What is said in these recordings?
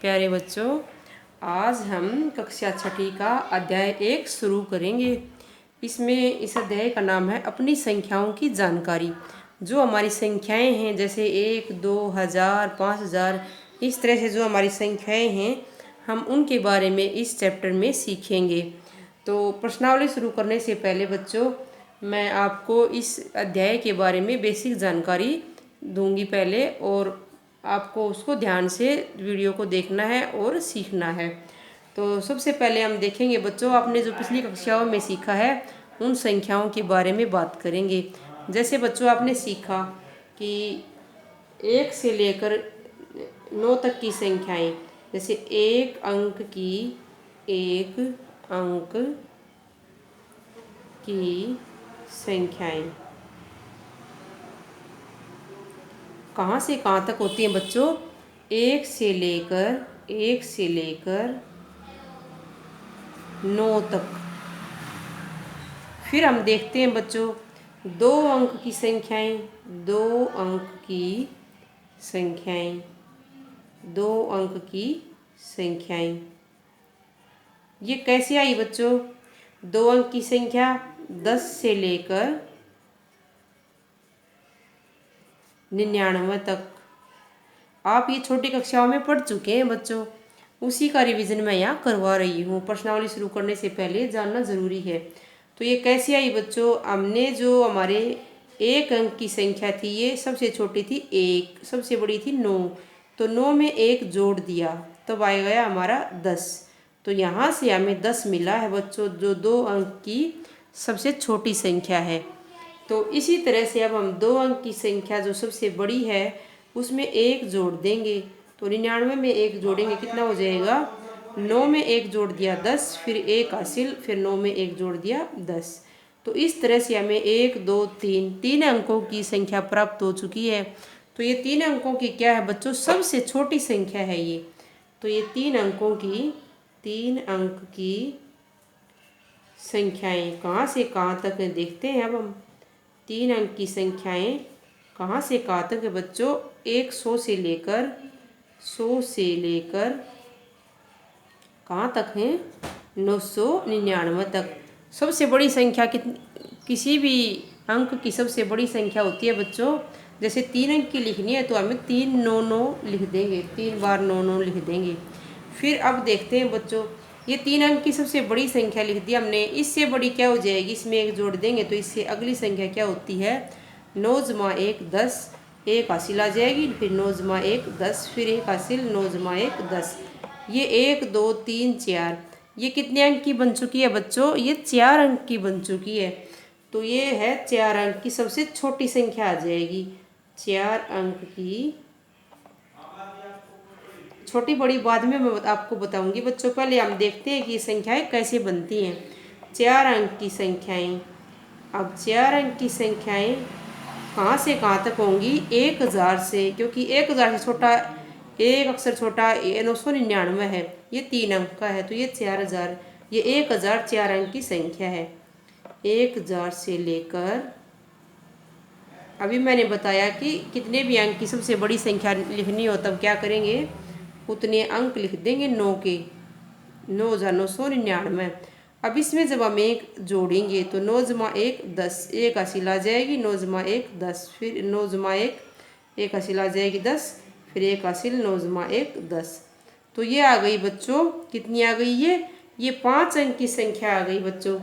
प्यारे बच्चों, आज हम कक्षा छठी का अध्याय 1 शुरू करेंगे। इसमें इस अध्याय का नाम है अपनी संख्याओं की जानकारी। जो हमारी संख्याएं हैं जैसे 1, 2, 1000, 5000, इस तरह से जो हमारी संख्याएं हैं हम उनके बारे में इस चैप्टर में सीखेंगे। तो प्रश्नावली शुरू करने से पहले बच्चों, मैं आपको इस अध्याय के बारे में बेसिक जानकारी दूंगी पहले, और आपको उसको ध्यान से वीडियो को देखना है और सीखना है। तो सबसे पहले हम देखेंगे बच्चों, आपने जो पिछली कक्षाओं में सीखा है उन संख्याओं के बारे में बात करेंगे। जैसे बच्चों आपने सीखा कि 1 से लेकर 9 तक की संख्याएं, जैसे एक अंक की संख्याएं कहाँ से कहाँ तक होती हैं बच्चों? 1 से लेकर 9 तक। फिर हम देखते हैं बच्चों 2 अंक की संख्याएं, 2 अंक की संख्याएं, 2 अंक की संख्याएं। ये कैसे आई बच्चों? 2 अंक की संख्या 10 से लेकर 99 तक। आप ये छोटी कक्षाओं में पढ़ चुके हैं बच्चों, उसी का रिवीजन मैं यहाँ करवा रही हूँ। प्रश्नावली शुरू करने से पहले जानना ज़रूरी है। तो ये कैसे आई बच्चों? हमने जो हमारे 1 अंक की संख्या थी, ये सबसे छोटी थी 1, सबसे बड़ी थी 9। तो 9 में 1 जोड़ दिया तब आ गया हमारा 10। तो यहाँ से हमें 10 मिला है बच्चों, जो 2 अंक की सबसे छोटी संख्या है। तो इसी तरह से अब हम 2 अंक की संख्या जो सबसे बड़ी है उसमें 1 जोड़ देंगे। तो 99 में 1 जोड़ेंगे, कितना हो जाएगा? 9 में 1 जोड़ दिया 10, फिर 1 हासिल, फिर 9 में 1 जोड़ दिया 10। तो इस तरह से हमें 1, 2, 3 अंकों की संख्या प्राप्त हो चुकी है। तो ये 3 अंकों की क्या है बच्चों? सबसे छोटी संख्या है ये। तो ये 3 अंक की संख्याएं कहाँ से कहाँ तक है देखते हैं। अब हम 3 अंक की संख्याएं कहाँ से कहाँ तक है बच्चों? 100 से लेकर कहाँ तक है? 999 तक। सबसे बड़ी संख्या किसी भी अंक की सबसे बड़ी संख्या होती है बच्चों। जैसे 3 अंक की लिखनी है तो हमें 399 लिख देंगे, 3 बार 99 लिख देंगे। फिर अब देखते हैं बच्चों, ये 3 अंक की सबसे बड़ी संख्या लिख दी हमने। इससे बड़ी क्या हो जाएगी? इसमें 1 जोड़ देंगे तो इससे अगली संख्या क्या होती है? 9 जमा 1 10, 1 हासिल आ जाएगी, फिर 9 जमा 1 10, फिर 1 हासिल, 9 जमा 1 10। ये 1 2 3 4, ये कितने अंक की बन चुकी है बच्चों? ये 4 अंक की बन चुकी है। तो ये है 4 अंक की सबसे छोटी संख्या आ जाएगी। 4 अंक की छोटी बड़ी बाद में मैं आपको बताऊंगी बच्चों। पहले हम देखते हैं कि ये संख्याएं कैसे बनती हैं। 4 अंक की संख्याएं। अब 4 अंक की संख्याएं कहाँ से कहाँ तक होंगी? 1000 से, क्योंकि 1000 से छोटा एक अक्षर छोटा 999 है, ये 3 अंक का है। तो ये 4000, ये 1000 4 अंक की संख्या है। 1000 से लेकर, अभी मैंने बताया कि कितने भी अंक की सबसे बड़ी संख्या लिखनी हो तब क्या करेंगे? उतने अंक लिख देंगे 9 के, 9999। अब इसमें जब हम 1 जोड़ेंगे तो 9 जमा 1 10, 1 हासिल आ जाएगी, 9 जमा 1 10, फिर 9 जमा 1 1 हासिल आ जाएगी 10, फिर 1 हासिल, 9 जमा 1 10। तो ये आ गई बच्चों, कितनी आ गई? ये 5 अंक की संख्या आ गई बच्चों।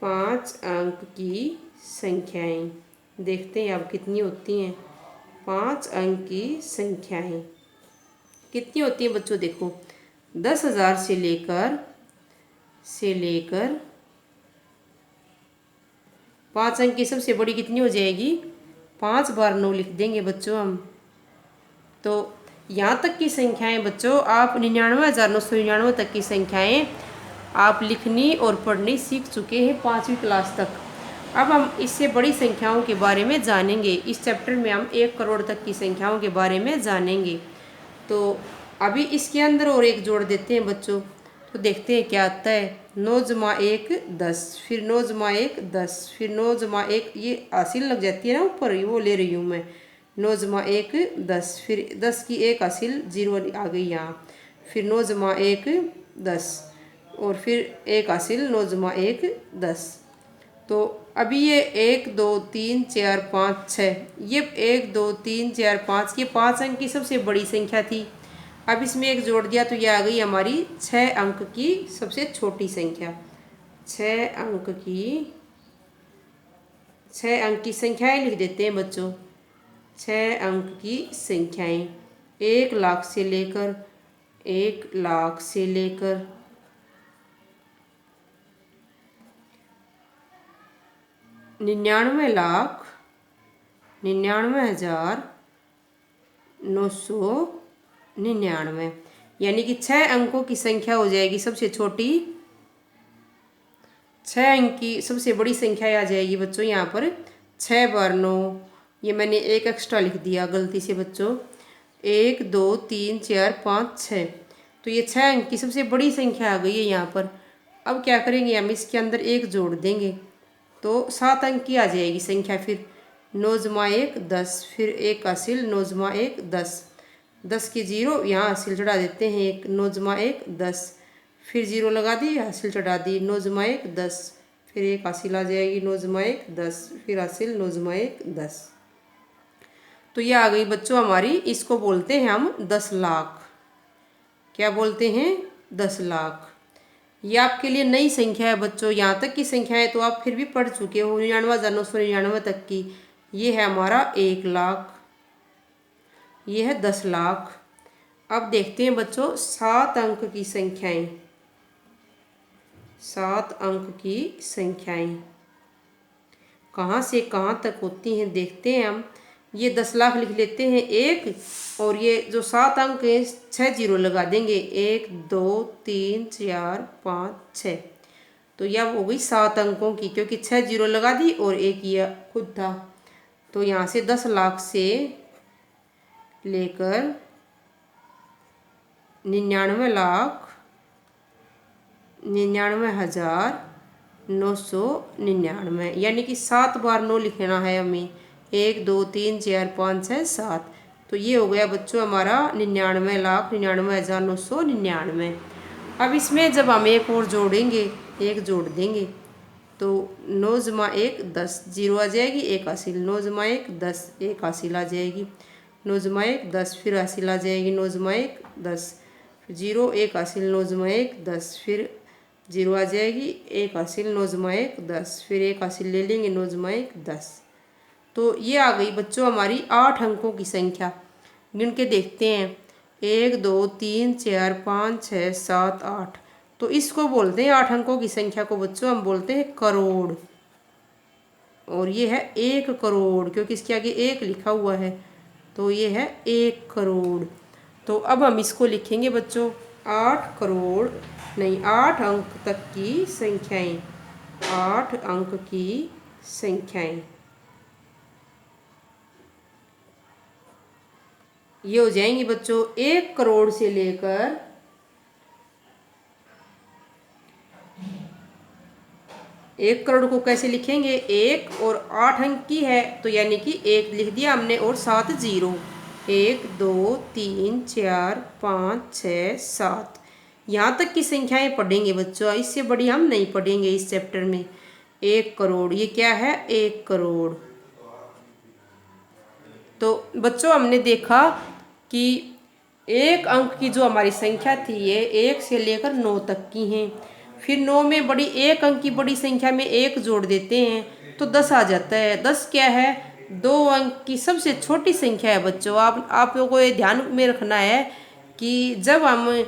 5 अंक की संख्याएं देखते हैं अब कितनी होती हैं। 5 अंक की संख्याएं कितनी होती हैं बच्चों? देखो, 10,000 से लेकर 5 अंक की सबसे बड़ी कितनी हो जाएगी? 5 बार 9 लिख देंगे बच्चों हम। तो यहाँ तक की संख्याएं बच्चों, आप 99,999 तक की संख्याएं आप लिखनी और पढ़नी सीख चुके हैं 5वीं क्लास तक। अब हम इससे बड़ी संख्याओं के बारे में जानेंगे। इस चैप्टर में हम 1 करोड़ तक की संख्याओं के बारे में जानेंगे। तो अभी इसके अंदर और 1 जोड़ देते हैं बच्चों, तो देखते हैं क्या आता है। 9 जमा 1 10, फिर 9 जमा 1 10, फिर 9 जमा 1, ये हासिल लग जाती है ना ऊपर, वो ले रही हूँ मैं। 9 जमा 1 10, फिर 10 की 1 हासिल, 0 आ गई यहाँ। फिर 9 जमा 1 10 और फिर 1 हासिल 9 जमा 1 10। तो अभी ये 1 2 3 4 5 6, ये 1 2 3 4 5, ये 5 अंक की सबसे बड़ी संख्या थी। अब इसमें एक जोड़ दिया तो ये आ गई हमारी 6 अंक की सबसे छोटी संख्या। 6 अंक की संख्याएं लिख देते हैं बच्चों। 6 अंक की संख्याएं 1 लाख से लेकर 1 लाख से लेकर 99,00,000 99,999, यानी कि 6 अंकों की संख्या हो जाएगी सबसे छोटी। 6 अंक की सबसे बड़ी संख्या आ जाएगी बच्चों यहाँ पर 6 बार 9। ये मैंने एक एक्स्ट्रा लिख दिया गलती से बच्चों। 1 2 3 4 5 6, तो ये 6 अंक की सबसे बड़ी संख्या आ गई है यहाँ पर। अब क्या करेंगे, हम इसके अंदर एक जोड़ देंगे तो 7 अंक की आ जाएगी संख्या। फिर 9 जमा 1 10, फिर 1 हासिल 9 जमा 1 10, 10 के 0 यहाँ हासिल चढ़ा देते हैं 1, 9 जमा 1 10, फिर 0 लगा दी हासिल चढ़ा दी 9 जमा 1 10, फिर 1 हासिल आ जाएगी 9 जमा 1 10, फिर हासिल 9 जमा 1 10। तो ये आ गई बच्चों हमारी, इसको बोलते हैं हम 10 लाख। क्या बोलते हैं? 10 लाख। ये आपके लिए नई संख्या है बच्चों, यहाँ तक की संख्या है तो आप फिर भी पढ़ चुके हो 99,999 तक की। ये है हमारा 1 लाख, ये है 10 लाख। अब देखते हैं बच्चों 7 अंक की संख्याएं। 7 अंक की संख्याएं कहाँ से कहाँ तक होती हैं देखते हैं हम। ये 10 लाख लिख लेते हैं एक, और ये जो 7 अंक है 6 जीरो लगा देंगे 1 2 3 4 5 6। तो यह हो गई 7 अंकों की, क्योंकि 6 जीरो लगा दी और एक ये खुद था। तो यहाँ से 10 लाख से लेकर 99,99,999, यानी कि 7 बार 9 लिखना है हमें। 1 2 3 4 5 6 7। तो ये हो गया बच्चों हमारा 99,99,999। अब इसमें जब हम एक और जोड़ेंगे, एक जोड़ देंगे तो 9 जमा 1 10, 0 आ जाएगी 1 हासिल, 9 जमा 1 10, 1 हासिल आ जाएगी 9 जमा 1 10, फिर हासिल आ जाएगी 9 जमा 1 10, फिर 0 1 हासिल 9 जमा 1 10, फिर 0 आ जाएगी 1 हासिल 9 जमा 1 10, फिर 1 हासिल ले लेंगे 9 जमा 1 10। तो ये आ गई बच्चों हमारी 8 अंकों की संख्या। गिन के देखते हैं 1 2 3 4 5 6 7 8। तो इसको बोलते हैं 8 अंकों की संख्या को बच्चों हम बोलते हैं करोड़। और ये है 1 करोड़, क्योंकि इसके आगे 1 लिखा हुआ है तो ये है 1 करोड़। तो अब हम इसको लिखेंगे बच्चों 8 करोड़ नहीं, 8 अंक तक की संख्याएं। 8 अंक की संख्याएं ये हो जाएंगी बच्चों 1 करोड़ से लेकर 1 करोड़ को कैसे लिखेंगे, 1 और 8 अंक की है तो यानी कि 1 लिख दिया हमने और 7 जीरो। 1 2 3 4 5 6 7, यहाँ तक की संख्याएं पढ़ेंगे बच्चों, इससे बड़ी हम नहीं पढ़ेंगे इस चैप्टर में। 1 करोड़, ये क्या है 1 करोड़। तो बच्चों हमने देखा कि 1 अंक की जो हमारी संख्या थी ये 1 से लेकर 9 तक की हैं। फिर 9 में बड़ी 1 अंक की बड़ी संख्या में 1 जोड़ देते हैं तो 10 आ जाता है। 10 क्या है, 2 अंक की सबसे छोटी संख्या है बच्चों। आप लोगों को ये ध्यान में रखना है कि जब हम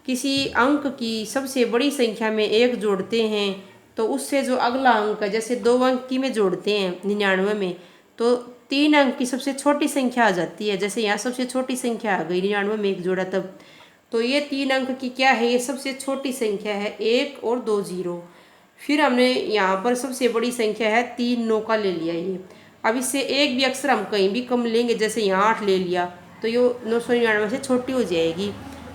किसी अंक की सबसे बड़ी संख्या में 1 जोड़ते हैं तो उससे जो अगला अंक है, जैसे 2 अंक की में जोड़ते हैं 99 में, तो 3 अंक की सबसे छोटी संख्या आ जाती है। जैसे यहाँ सबसे छोटी संख्या आ गई 99 में 1 जोड़ा तब, तो ये 3 अंक की क्या है, ये सबसे छोटी संख्या है 1 और 2 जीरो। फिर हमने यहाँ पर सबसे बड़ी संख्या है 3 9 का ले लिया ये। अब इससे एक भी अक्षर हम कहीं भी कम लेंगे, जैसे यहाँ 8 ले लिया तो ये 999 से छोटी हो जाएगी,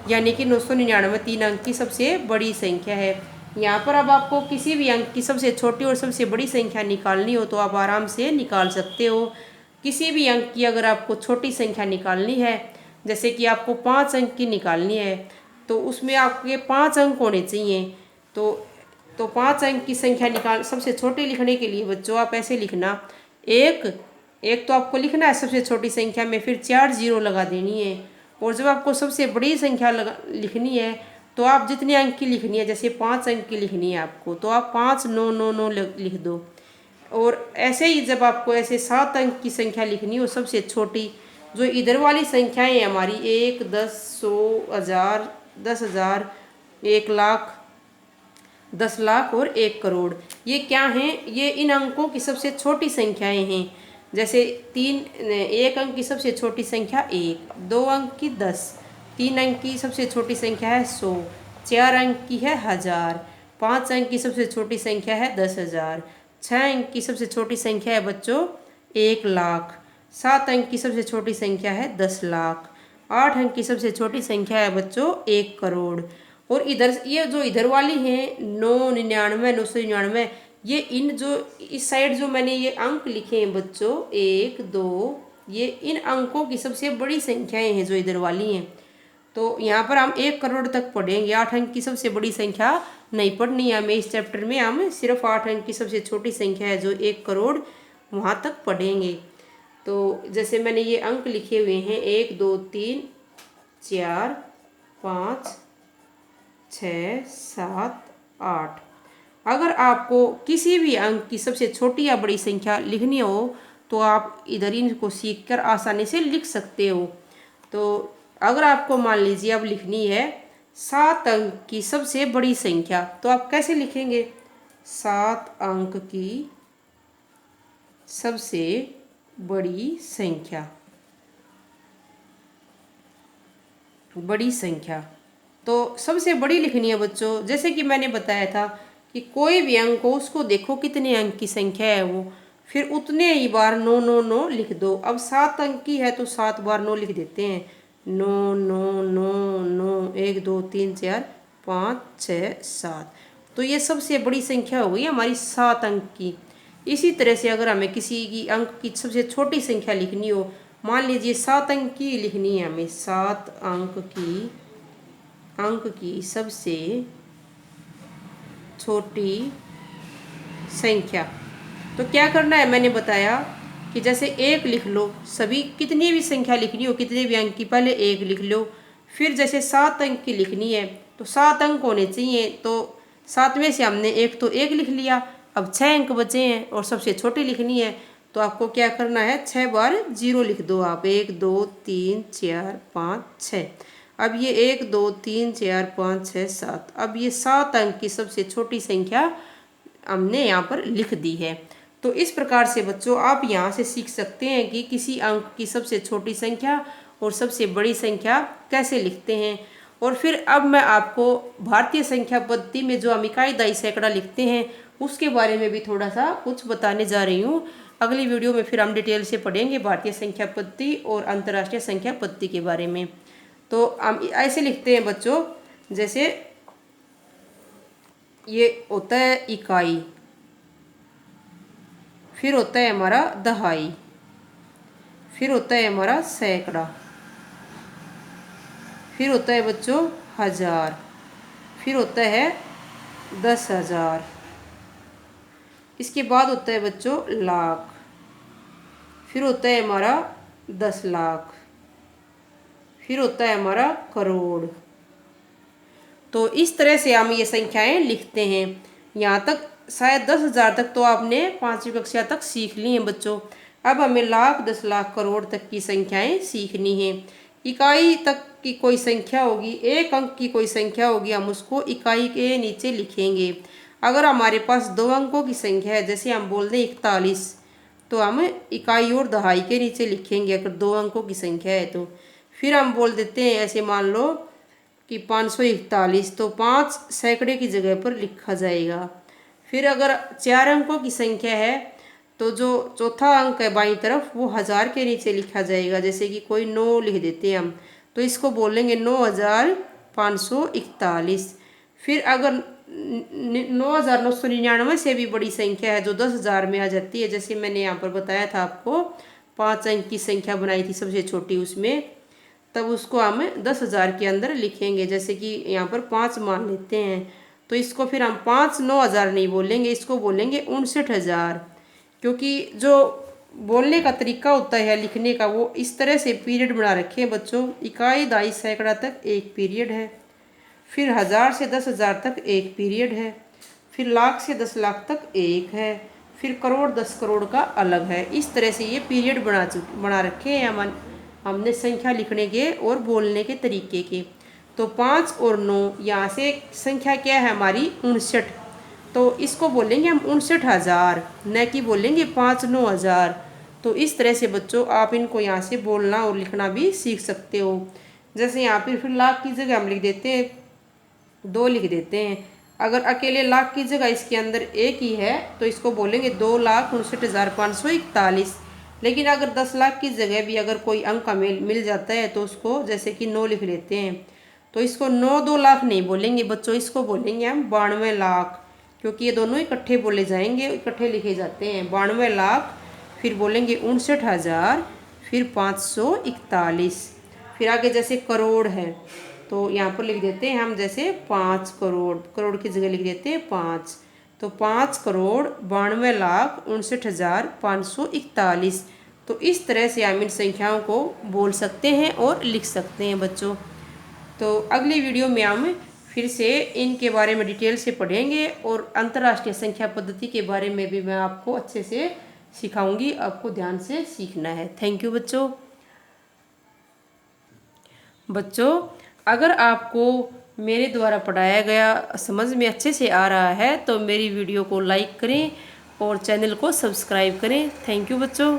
यानी कि 999 3 अंक की सबसे बड़ी संख्या है। यहाँ पर अब आपको किसी भी अंक की सबसे छोटी और सबसे बड़ी संख्या निकालनी हो तो आप आराम से निकाल सकते हो। किसी भी अंक की अगर आपको छोटी संख्या निकालनी है, जैसे कि आपको 5 अंक की निकालनी है, तो उसमें आपके 5 अंक होने चाहिए। तो 5 अंक की संख्या निकाल सबसे छोटी लिखने के लिए बच्चों आप ऐसे लिखना, एक एक तो आपको लिखना है सबसे छोटी संख्या में, फिर 4 जीरो लगा देनी है। और जब आपको सबसे बड़ी संख्या लिखनी है तो आप जितने अंक की लिखनी है, जैसे 5 अंक की लिखनी है आपको, तो आप 5999 लिख दो। और ऐसे ही जब आपको ऐसे 7 अंक की संख्या लिखनी हो सबसे छोटी, जो इधर वाली संख्याएं हैं हमारी 1, 10, 100, 1000, 10,000, 1,00,000, 10,00,000 और 1 करोड़, ये क्या हैं? ये इन अंकों की सबसे छोटी संख्याएं हैं। जैसे 1 अंक की सबसे छोटी संख्या 1, 2 अंक की 10, 3 अंक की सबसे छोटी संख्या है 100, 4 अंक की है 1000, 5 अंक की सबसे छोटी संख्या है 10,000, 6 अंक की सबसे छोटी संख्या है बच्चों 1,00,000, 7 अंक की सबसे छोटी संख्या है 10,00,000, 8 अंक की सबसे छोटी संख्या है बच्चों 1 करोड़। और इधर ये जो इधर वाली है 999, 999, ये इन जो इस साइड जो मैंने ये अंक लिखे हैं बच्चों 1, 2, ये इन अंकों की सबसे बड़ी संख्याएं हैं जो इधर वाली हैं। तो यहाँ पर हम 1 करोड़ तक पढ़ेंगे, 8 अंक की सबसे बड़ी संख्या नहीं पढ़नी है हमें इस चैप्टर में। हम सिर्फ 8 अंक की सबसे छोटी संख्या है जो 1 करोड़, वहाँ तक पढ़ेंगे। तो जैसे मैंने ये अंक लिखे हुए हैं 1, 2, 3, 4, 5, 6, 7, 8। अगर आपको किसी भी अंक की सबसे छोटी या बड़ी संख्या लिखनी हो तो आप इधर इनको सीखकर आसानी से लिख सकते हो। तो अगर आपको मान लीजिए अब लिखनी है 7 अंक की सबसे बड़ी संख्या, तो आप कैसे लिखेंगे? 7 अंक की सबसे बड़ी संख्या, बड़ी संख्या तो सबसे बड़ी लिखनी है बच्चों। जैसे कि मैंने बताया था कि कोई भी अंक हो उसको देखो कितने अंक की संख्या है वो, फिर उतने ही बार 999 लिख दो। अब 7 अंक की है तो 7 बार 9 लिख देते हैं, 9 9 9 9, 1 2 3 4 5 6 7। तो ये सबसे बड़ी संख्या हो गई हमारी 7 अंक की। इसी तरह से अगर हमें किसी की अंक की सबसे छोटी संख्या लिखनी हो, मान लीजिए 7 अंक की लिखनी है हमें, 7 अंक की सबसे छोटी संख्या, तो क्या करना है? मैंने बताया कि जैसे 1 लिख लो, सभी कितनी भी संख्या लिखनी हो, कितने भी अंक की, पहले 1 लिख लो। फिर जैसे 7 अंक की लिखनी है तो 7 अंक होने चाहिए, तो 7 में से हमने 1 तो 1 लिख लिया, अब 6 अंक बचे हैं और सबसे छोटी लिखनी है, तो आपको क्या करना है? 6 बार 0 लिख दो आप, 1 2 3 4 5 6। अब ये 1 2 3 4 5 6 7, अब ये 7 अंक की सबसे छोटी संख्या हमने यहाँ पर लिख दी है। तो इस प्रकार से बच्चों आप यहाँ से सीख सकते हैं कि किसी अंक की सबसे छोटी संख्या और सबसे बड़ी संख्या कैसे लिखते हैं। और फिर अब मैं आपको भारतीय संख्या पद्धति में जो हम इकाई, दहाई, सैकड़ा लिखते हैं उसके बारे में भी थोड़ा सा कुछ बताने जा रही हूँ। अगली वीडियो में फिर हम डिटेल से पढ़ेंगे भारतीय संख्या पद्धति और अंतर्राष्ट्रीय संख्या पद्धति के बारे में। तो हम ऐसे लिखते हैं बच्चों, जैसे ये होता है इकाई, फिर होता है हमारा दहाई, फिर होता है हमारा सैकड़ा, फिर होता है बच्चों 1000, फिर होता है 10,000, इसके बाद होता है बच्चों लाख, फिर होता है हमारा 10 लाख, फिर होता है हमारा करोड़। तो इस तरह से हम ये संख्याएं लिखते हैं। यहाँ तक शायद 10,000 तक तो आपने 5वीं कक्षा तक सीख ली हैं बच्चों। अब हमें लाख, 10 लाख, करोड़ तक की संख्याएं सीखनी हैं। इकाई तक की कोई संख्या होगी, 1 अंक की कोई संख्या होगी, हम उसको इकाई के नीचे लिखेंगे। अगर हमारे पास 2 अंकों की संख्या है, जैसे हम बोल दें 41, तो हम इकाई और दहाई के नीचे लिखेंगे अगर 2 अंकों की संख्या है तो। फिर हम बोल देते हैं, ऐसे मान लो कि 541, तो 5 सैकड़े की जगह पर लिखा जाएगा। फिर अगर 4 अंकों की संख्या है तो जो चौथा अंक है बाईं तरफ वो 1000 के नीचे लिखा जाएगा। जैसे कि कोई 9 लिख देते हैं हम, तो इसको बोलेंगे 9,541। फिर अगर 9,999 से भी बड़ी संख्या है जो 10,000 में आ जाती है, जैसे मैंने यहाँ पर बताया था आपको 5 अंक की संख्या बनाई थी सबसे छोटी उसमें, तब उसको हम 10,000 के अंदर लिखेंगे। जैसे कि यहाँ पर 5 मान लेते हैं, तो इसको फिर हम 5 9,000 नहीं बोलेंगे, इसको बोलेंगे 59,000। क्योंकि जो बोलने का तरीका होता है लिखने का, वो इस तरह से पीरियड बना रखे हैं बच्चों। इकाई दहाई सैकड़ा तक एक पीरियड है, फिर 1000 से 10,000 तक एक पीरियड है, फिर लाख से 10 लाख तक एक है, फिर करोड़ 10 करोड़ का अलग है। इस तरह से ये पीरियड बना रखे हैं हमने संख्या लिखने के और बोलने के तरीके के। तो 5 और 9, यहाँ से संख्या क्या है हमारी 59, तो इसको बोलेंगे हम 59,000, न कि बोलेंगे 5 9,000। तो इस तरह से बच्चों आप इनको यहाँ से बोलना और लिखना भी सीख सकते हो। जैसे यहाँ पर फिर लाख की जगह हम लिख देते हैं 2 लिख देते हैं। अगर अकेले लाख की जगह इसके अंदर एक ही है तो इसको बोलेंगे 2,59,541। लेकिन अगर 10 लाख की जगह भी अगर कोई अंक मिल जाता है तो उसको जैसे कि 9 लिख लेते हैं, तो इसको 9 2 लाख नहीं बोलेंगे बच्चों, इसको बोलेंगे हम 92 लाख। क्योंकि ये दोनों इकट्ठे बोले जाएंगे, इकट्ठे लिखे जाते हैं। 92 लाख, फिर बोलेंगे 59,000, फिर 541। फिर आगे जैसे करोड़ है तो यहाँ पर लिख देते हैं हम जैसे 5 करोड़, करोड़ की जगह लिख देते हैं 5। तो 5,92,59,541। तो इस तरह से हम इन संख्याओं को बोल सकते हैं और लिख सकते हैं बच्चों। तो अगली वीडियो में हम फिर से इनके बारे में डिटेल से पढ़ेंगे और अंतर्राष्ट्रीय संख्या पद्धति के बारे में भी मैं आपको अच्छे से सिखाऊंगी। आपको ध्यान से सीखना है। थैंक यू बच्चों। अगर आपको मेरे द्वारा पढ़ाया गया समझ में अच्छे से आ रहा है तो मेरी वीडियो को लाइक करें और चैनल को सब्सक्राइब करें। थैंक यू बच्चों।